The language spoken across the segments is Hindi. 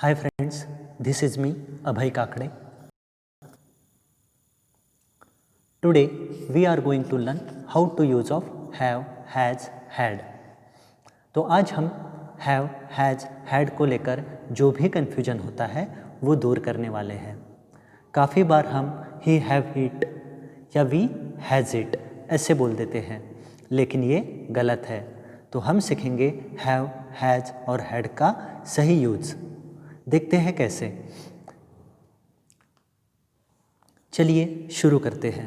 Hi friends, this is me Abhay Kakade. Today we are going to learn how to use of have, has, had. तो आज हम have, has, had को लेकर जो भी कन्फ्यूजन होता है वो दूर करने वाले हैं। काफ़ी बार हम he have it या we has it ऐसे बोल देते हैं, लेकिन ये गलत है। तो हम सीखेंगे have, has और had का सही यूज़। देखते हैं कैसे। चलिए शुरू करते हैं।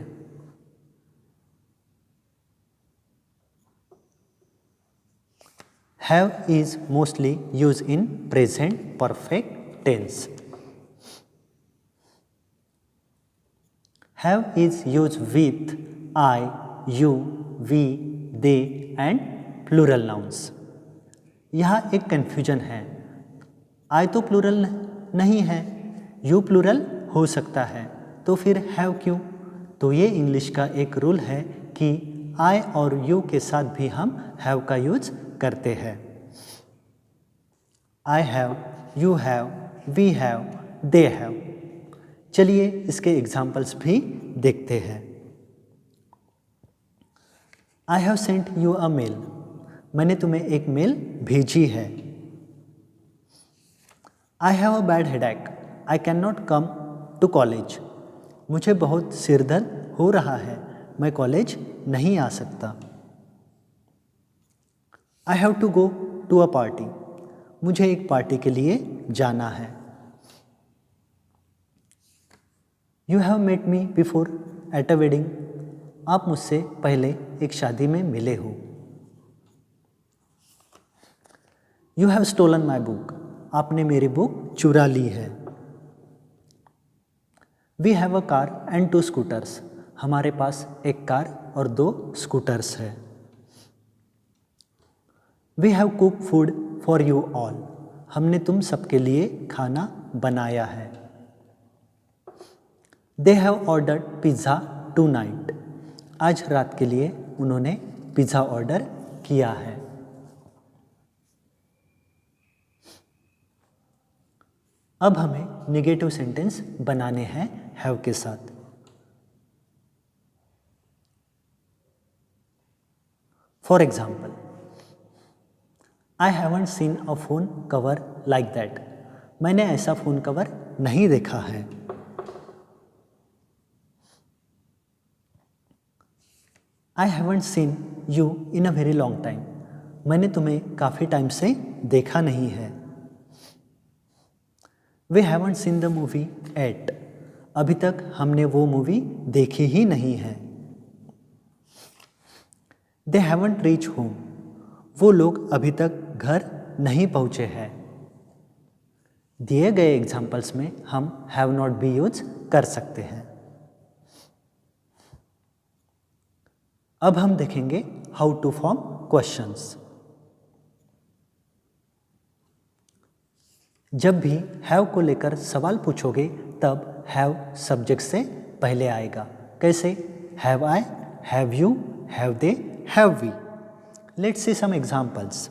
Have is mostly used in present perfect tense. Have is used with I, you, we, they and plural nouns. यहाँ एक कन्फ्यूजन है। I तो प्लूरल नहीं है, you प्लूरल हो सकता है, तो फिर have क्यों? तो ये इंग्लिश का एक रूल है कि I और you के साथ भी हम have का यूज करते हैं। I have, you have, we have, they have. चलिए इसके एग्जाम्पल्स भी देखते हैं। I have sent you a mail. मैंने तुम्हें एक मेल भेजी है। I have a bad headache. I cannot come to college. मुझे बहुत सिर दर्द हो रहा है, मैं कॉलेज नहीं आ सकता। I have to go to a party. मुझे एक पार्टी के लिए जाना है। You have met me before at a wedding. आप मुझसे पहले एक शादी में मिले हो। You have stolen my book. आपने मेरी बुक चुरा ली है। We have a car and 2 scooters. हमारे पास एक कार और 2 स्कूटर्स है। We have cooked food for you all. हमने तुम सबके लिए खाना बनाया है। They have ordered pizza tonight. आज रात के लिए उन्होंने पिज़्ज़ा ऑर्डर किया है। अब हमें नेगेटिव सेंटेंस बनाने हैं have के साथ। For example, I haven't seen a phone cover like that. मैंने ऐसा फ़ोन कवर नहीं देखा है। I haven't seen you in a very long time. मैंने तुम्हें काफ़ी टाइम से देखा नहीं है। We haven't seen the movie yet. अभी तक हमने वो मूवी देखी ही नहीं है। They haven't reached home. वो लोग अभी तक घर नहीं पहुँचे हैं। दिए गए एग्जाम्पल्स में हम हैव नॉट भी यूज कर सकते हैं। अब हम देखेंगे हाउ टू फॉर्म क्वेश्चंस। जब भी हैव को लेकर सवाल पूछोगे तब हैव सब्जेक्ट से पहले आएगा। कैसे? Have I, have you, have they, have we. Let's see some examples.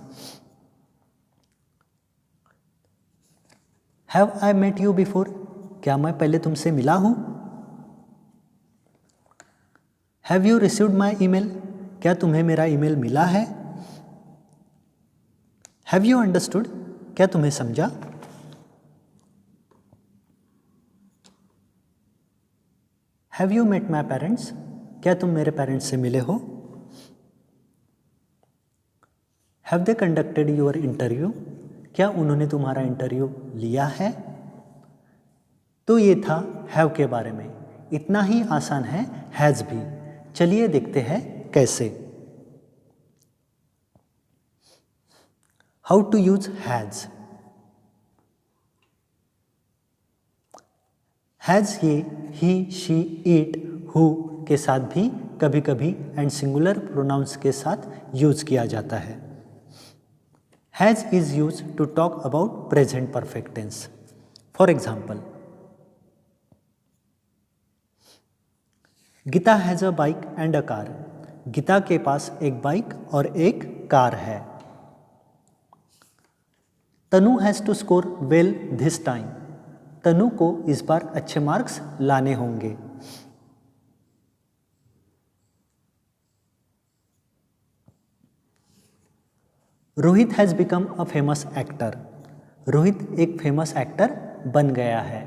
Have I met you before? क्या मैं पहले तुमसे मिला हूँ? Have you received my email? क्या तुम्हें मेरा ईमेल मिला है? Have you understood? क्या तुम्हें समझा? Have you met my parents? क्या तुम मेरे पेरेंट्स से मिले हो? Have they conducted your interview? क्या उन्होंने तुम्हारा इंटरव्यू लिया है? तो ये था हैव के बारे में। इतना ही आसान है हैज़ भी। चलिए देखते हैं कैसे। How to use has. Has ये ही, शी, इट, हु के साथ भी कभी कभी एंड सिंगुलर प्रोनाउंस के साथ यूज किया जाता है। Has is used to talk about present perfect tense. For example, Gita has a bike and a car. Gita के पास एक बाइक और एक कार है। Tanu has to score well this time. Tanu को इस बार अच्छे मार्क्स लाने होंगे। Rohit has become a famous actor. Rohit एक फेमस एक्टर बन गया है।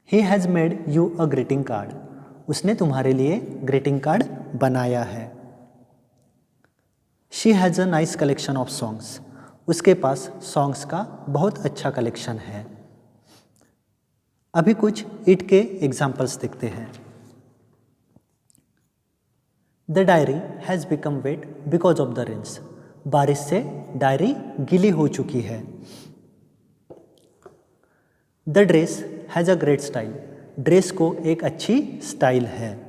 He has made you a greeting card. उसने तुम्हारे लिए ग्रीटिंग कार्ड बनाया है। She has a nice collection of songs. उसके पास सॉन्ग्स का बहुत अच्छा कलेक्शन है। अभी कुछ इट के एग्जाम्पल्स देखते हैं। The diary has become wet because of the rains. बारिश से डायरी गीली हो चुकी है। The dress has a great style. Dress को एक अच्छी स्टाइल है।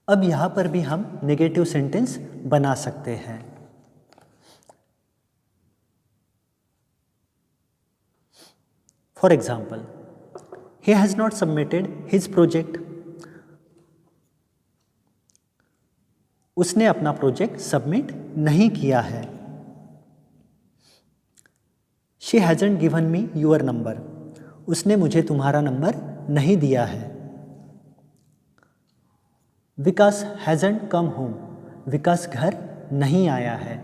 अब यहाँ पर भी हम नेगेटिव सेंटेंस बना सकते हैं। For example, he has not submitted his project. उसने अपना प्रोजेक्ट सबमिट नहीं किया है। She hasn't given me your number. उसने मुझे तुम्हारा नंबर नहीं दिया है। विकास हैज़न्ट कम होम। विकास घर नहीं आया है।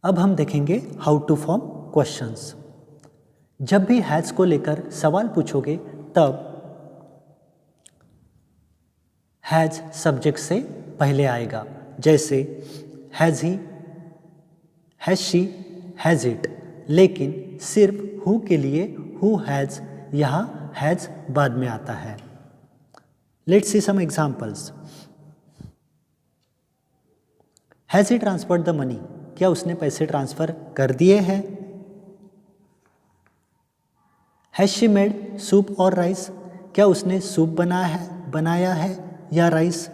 अब हम देखेंगे हाउ टू फॉर्म क्वेश्चंस। जब भी हैज़ को लेकर सवाल पूछोगे तब हैज़ सब्जेक्ट से पहले आएगा, जैसे has he, has she, has it. लेकिन सिर्फ हु के लिए हु हैज़, यहाँ हैज़ बाद में आता है। Let's see some examples. Has he transferred the money. क्या उसने पैसे ट्रांसफ़र कर दिए हैं? हैज़ शी मेड सूप और राइस। क्या उसने सूप बनाया है या rice?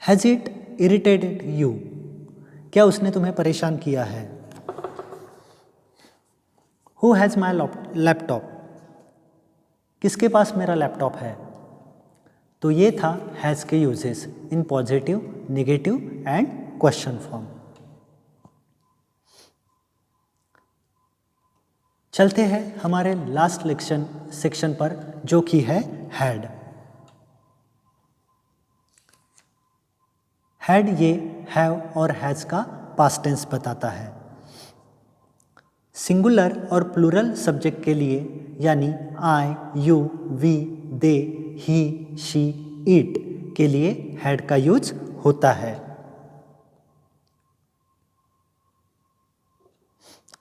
Has it irritated you. क्या उसने तुम्हें परेशान किया है? Who has my laptop. किसके पास मेरा लैपटॉप है? तो ये था हैज़ के uses in positive, negative and question form. चलते हैं हमारे लास्ट सेक्शन पर, जो कि है हैड। हैड ये हैव और हैज़ का पास्ट टेंस बताता है। सिंगुलर और प्लूरल सब्जेक्ट के लिए, यानी I, you, we, they, he, she, it के लिए हैड का यूज होता है।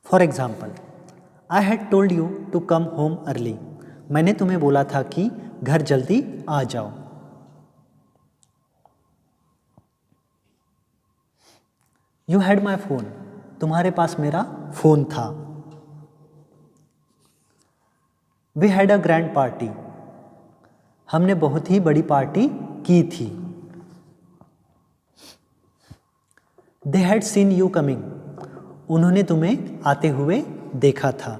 For example, I had told you to come home early. मैंने तुम्हें बोला था कि घर जल्दी आ जाओ। You had my phone. तुम्हारे पास मेरा फोन था। We had a grand party. हमने बहुत ही बड़ी पार्टी की थी। They had seen you coming. उन्होंने तुम्हें आते हुए देखा था।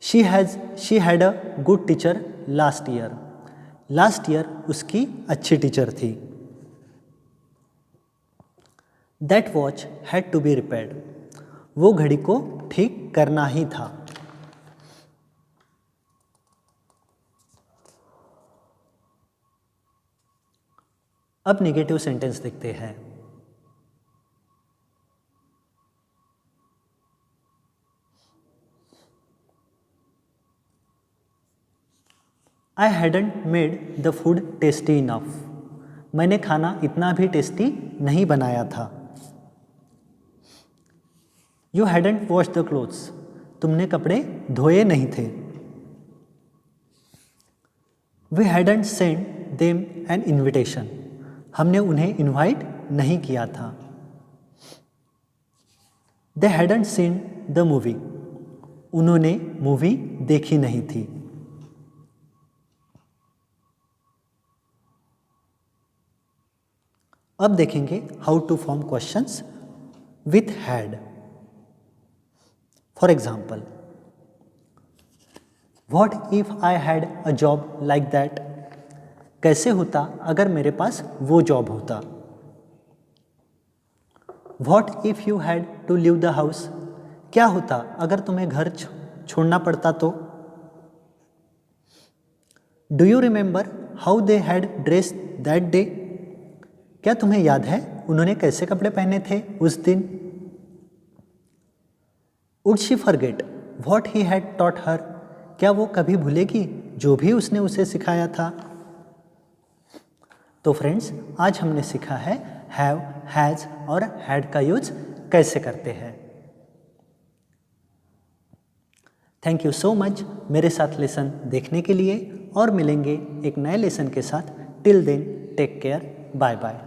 She had a good teacher last year. Last year उसकी अच्छी टीचर थी। That watch had to be repaired. वो घड़ी को ठीक करना ही था। अब नेगेटिव सेंटेंस देखते हैं। I hadn't made the food tasty enough. मैंने खाना इतना भी टेस्टी नहीं बनाया था। You hadn't wash the clothes. तुमने कपड़े धोए नहीं थे। We hadn't send them an invitation. हमने उन्हें इनवाइट नहीं किया था। They hadn't seen the movie. उन्होंने मूवी देखी नहीं थी। अब देखेंगे how to form questions with had. For example, what if I had a job like that? कैसे होता अगर मेरे पास वो जॉब होता. What if you had to leave the house? क्या होता अगर तुम्हें घर छोड़ना पड़ता तो. Do you remember how they had dressed that day? क्या तुम्हें याद है उन्होंने कैसे कपड़े पहने थे उस दिन. Would she forget what he had taught her? क्या वो कभी भूलेगी जो भी उसने उसे सिखाया था. तो फ्रेंड्स, आज हमने सीखा है हैव, हैज और हैड का यूज कैसे करते हैं. थैंक यू सो मच मेरे साथ लेसन देखने के लिए, और मिलेंगे एक नए लेसन के साथ. Till then take care, bye bye.